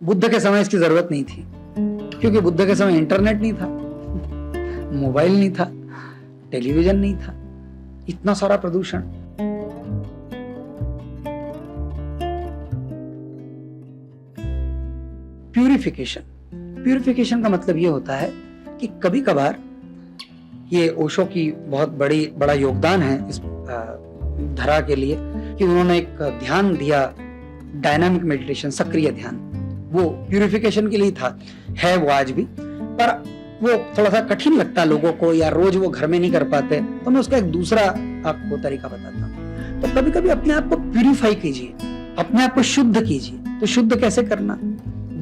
बुद्ध के समय इसकी जरूरत नहीं थी, क्योंकि बुद्ध के समय इंटरनेट नहीं था, मोबाइल नहीं था, टेलीविजन नहीं था, इतना सारा प्रदूषण। प्यूरिफिकेशन का मतलब ये होता है कि कभी कभार, ये ओशो की बहुत बड़ा योगदान है इस धरा के लिए, कि उन्होंने एक ध्यान दिया, डायनामिक मेडिटेशन, सक्रिय ध्यान। वो प्यूरिफिकेशन के लिए था, है वो आज भी, पर वो थोड़ा सा कठिन लगता है लोगों को, या रोज वो घर में नहीं कर पाते, तो मैं उसका एक दूसरा आपको तरीका बताता हूँ। तो कभी कभी अपने आप को प्यूरिफाई कीजिए, अपने आप को शुद्ध कीजिए। तो शुद्ध कैसे करना?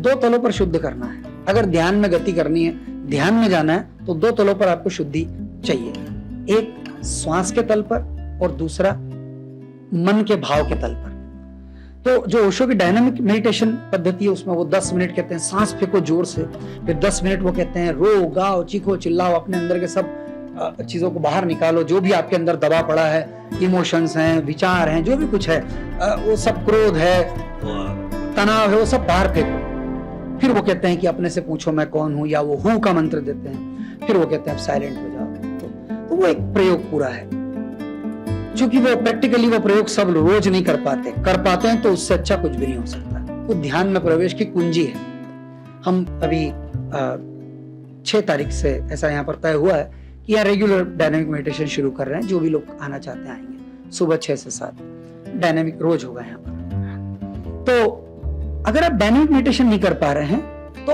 2 तलों पर शुद्ध करना है। अगर ध्यान में गति करनी है, ध्यान में जाना है, तो 2 तलों पर आपको शुद्धि चाहिए। एक श्वास के तल पर और दूसरा मन के भाव के तल पर। तो जो ओशो की डायनामिक मेडिटेशन पद्धति है, उसमें वो 10 मिनट कहते हैं सांस फेंको जोर से, फिर 10 मिनट वो कहते हैं रो गाओ चीखो चिल्लाओ, अपने अंदर के सब चीजों को बाहर निकालो, जो भी आपके अंदर दबा पड़ा है, इमोशंस हैं, विचार हैं, जो भी कुछ है, वो सब, क्रोध है, तनाव है, वो सब बाहर फेंको। फिर वो कहते हैं कि अपने से पूछो मैं कौन हूं, या वो हूं का मंत्र देते हैं। फिर वो कहते हैं आप साइलेंट हो जाओ। तो वो एक प्रयोग पूरा है। क्योंकि वो प्रैक्टिकली वो प्रयोग सब रोज नहीं कर पाते हैं, तो उससे अच्छा कुछ भी नहीं हो सकता। वो ध्यान में प्रवेश की कुंजी है। हम अभी 6 तारीख से ऐसा यहाँ पर तय हुआ है कि यहाँ रेगुलर डायनामिक मेडिटेशन शुरू कर रहे हैं। जो भी लोग आना चाहते हैं आएंगे, सुबह 6 से 7 डायनामिक रोज होगा यहाँ पर। तो अगर आप डायनामिक मेडिटेशन नहीं कर पा रहे हैं, तो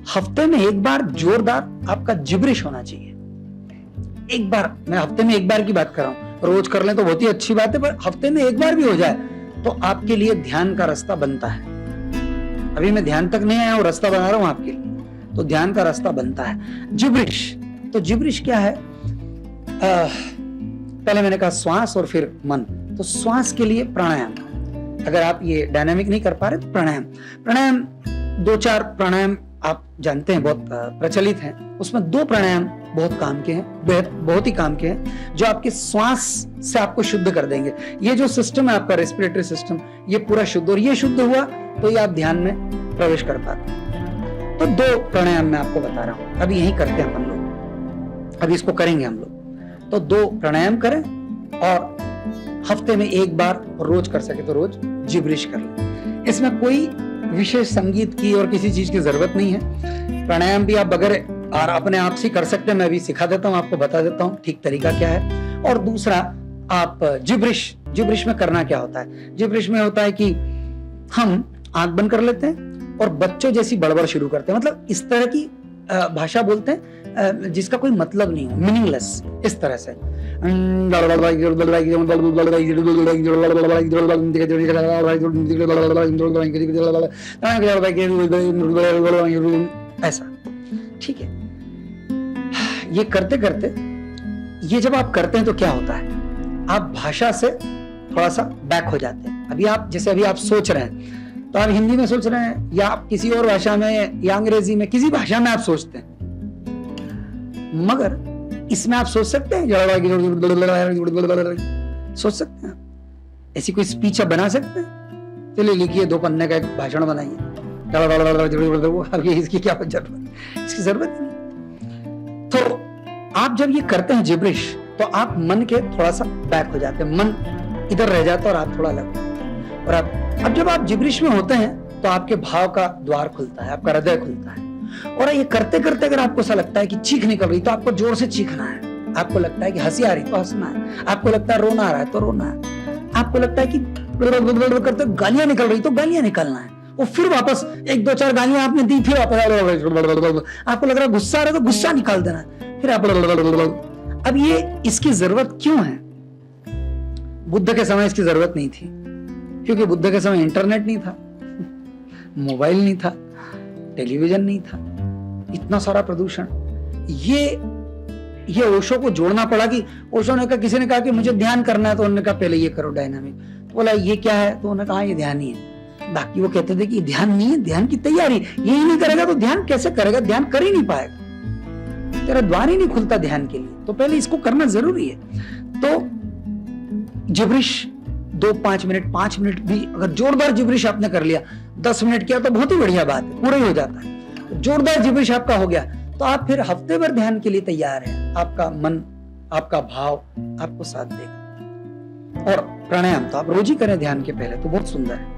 हफ्ते में एक बार जोरदार आपका जिब्रिश होना चाहिए। एक बार, मैं हफ्ते में एक बार की बात कर रहा हूं, रोज कर लें तो बहुत ही अच्छी बात है, पर हफ्ते में एक बार भी हो जाए तो आपके लिए ध्यान का रास्ता बनता है। अभी मैं ध्यान तक नहीं आया हूं, रास्ता बना रहा हूं आपके लिए, तो ध्यान का रास्ता बनता है। जिब्रिश, तो जिब्रिश क्या है? पहले मैंने कहा श्वास और फिर मन। तो श्वास के लिए प्राणायाम। अगर आप ये डायनामिक नहीं कर पा रहे तो प्राणायाम 2-4 प्राणायाम आप जानते हैं, बहुत प्रचलित हैं। उसमें 2 प्राणायाम बहुत काम के हैं, बहुत ही काम के हैं, जो आपके श्वास से आपको शुद्ध कर देंगे। ये जो सिस्टम है आपका रेस्पिरेटरी सिस्टम, ये पूरा शुद्ध, और ये शुद्ध हुआ तो ये आप ध्यान में प्रवेश कर पाते हैं। तो 2 प्राणायाम मैं आपको बता रहा हूं, अभी यही करते हैं अपन लोग, अभी इसको करेंगे हम लोग। तो 2 प्राणायाम करें, और हफ्ते में एक बार, रोज कर सके तो रोज जिब्रिश कर लें। इसमें कोई विशेष संगीत की और किसी चीज की जरूरत नहीं है। प्राणायाम भी आप बगैर और अपने आप से कर सकते हैं। मैं भी सिखा देता हूं, आपको बता देता हूं ठीक तरीका क्या है। और दूसरा, आप जिब्रिश में करना क्या होता है? जिब्रिश में होता है कि हम आंख बंद कर लेते हैं और बच्चों जैसी बड़बड़ शुरू करते हैं। मतलब इस तरह की भाषा बोलते हैं जिसका कोई मतलब नहीं हो, मीनिंगलेस, इस तरह से। ऐसा, ठीक है। ये करते करते, ये जब आप करते हैं तो क्या होता है, आप भाषा से थोड़ा सा बैक हो जाते हैं। अभी आप सोच रहे हैं, तो आप हिंदी में सोच रहे हैं, या आप किसी और भाषा में, या अंग्रेजी में, किसी भाषा में आप सोचते हैं। मगर इसमें आप सोच सकते हैं, सोच सकते हैं, ऐसी कोई स्पीच आप बना सकते हैं? चलिए लिखिए, 2 पन्ने का एक भाषण बनाइए। अब इसकी क्या जरूरत है? इसकी जरूरत नहीं। तो आप जब ये करते हैं जिब्रिश, तो आप मन के थोड़ा सा बैक हो जाते हैं, मन इधर रह जाता है और आप थोड़ा अलग। और अब जब आप जिब्रिश में होते हैं, तो आपके भाव का द्वार खुलता है, आपका हृदय खुलता है। और ये करते करते अगर आपको ऐसा लगता है कि चीख निकल रही, तो आपको जोर से चीखना है। आपको लगता है कि हंसी आ रही तो हंसना है। आपको लगता है रोना आ रहा है तो रोना है। आपको लगता है कि करते गालियां निकल रही तो गालियां निकलना है। और फिर वापस 1-2-4 गालियां आपने दी, फिर वापस आपको लग रहा है गुस्सा आ रहा है तो गुस्सा निकाल देना है, फिर आप। अब ये इसकी जरूरत क्यों है? बुद्ध के समय इसकी जरूरत नहीं थी, क्योंकि बुद्ध के समय इंटरनेट नहीं था, मोबाइल नहीं था, टेलीविजन नहीं था, इतना सारा प्रदूषण। ये ओशो को जोड़ना पड़ा। कि ओशो ने कहा, किसी ने कहा कि मुझे ध्यान करना है, तो उन्होंने कहा पहले ये करो डायनामिक। तो बोला ये क्या है? तो उन्होंने कहा ये ध्यान ही है। बाकी वो कहते थे कि ध्यान नहीं है, ध्यान की तैयारी, यही नहीं करेगा तो ध्यान कैसे करेगा? ध्यान कर ही नहीं पाएगा, तेरा द्वार ही नहीं खुलता ध्यान के लिए। तो पहले इसको करना जरूरी है। तो जिब्रिश 2-5 मिनट, 5 मिनट भी अगर जोरदार जिब्रिश आपने कर लिया, 10 मिनट किया तो बहुत ही बढ़िया बात है, पूरा ही हो जाता है। तो जोरदार जिब्रिश आपका हो गया तो आप फिर हफ्ते भर ध्यान के लिए तैयार हैं। आपका मन, आपका भाव आपको साथ देगा। और प्राणायाम तो आप रोज ही करें ध्यान के पहले, तो बहुत सुंदर है।